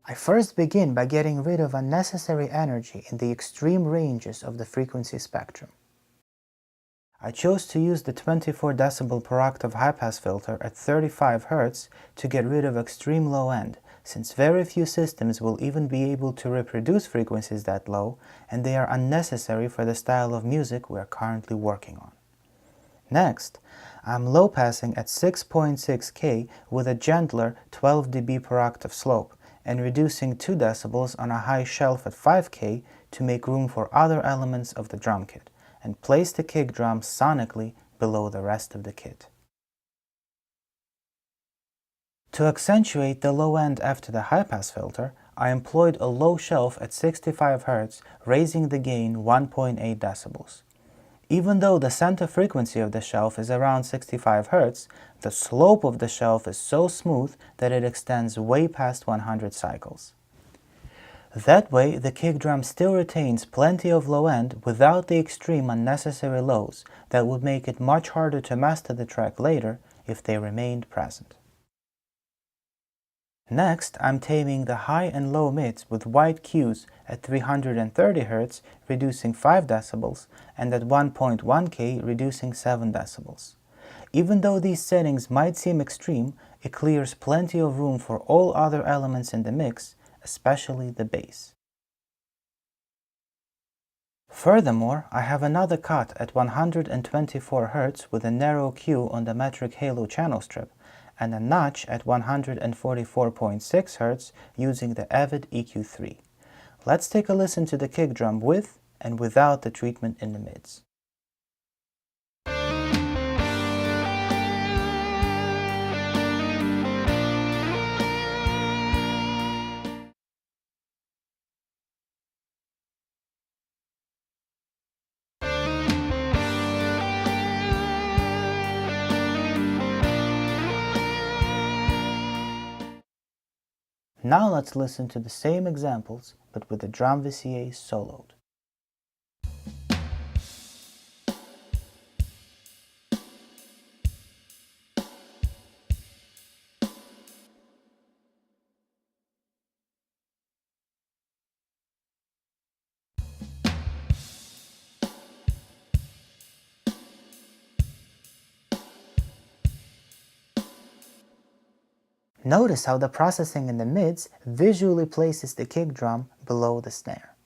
I first begin by getting rid of unnecessary energy in the extreme ranges of the frequency spectrum. I chose to use the 24 dB per octave high-pass filter at 35 Hz to get rid of extreme low end, since very few systems will even be able to reproduce frequencies that low, and they are unnecessary for the style of music we are currently working on. Next, I'm low-passing at 6.6K with a gentler 12 dB per octave slope and reducing 2 dB on a high shelf at 5K to make room for other elements of the drum kit, and place the kick drum sonically below the rest of the kit. To accentuate the low end after the high-pass filter, I employed a low shelf at 65 Hz, raising the gain 1.8 dB. Even though the center frequency of the shelf is around 65 Hz, the slope of the shelf is so smooth that it extends way past 100 cycles. That way, the kick drum still retains plenty of low end without the extreme unnecessary lows that would make it much harder to master the track later if they remained present. Next, I'm taming the high and low mids with wide cues at 330 Hz, reducing 5 dB, and at 1.1K, reducing 7 dB. Even though these settings might seem extreme, it clears plenty of room for all other elements in the mix, especially the bass. Furthermore, I have another cut at 124 Hz with a narrow cue on the metric halo channel strip, and a notch at 144.6 Hz using the Avid EQ3. Let's take a listen to the kick drum with and without the treatment in the mids. Now let's listen to the same examples, but with the drum VCA soloed. Notice how the processing in the mids visually places the kick drum below the snare.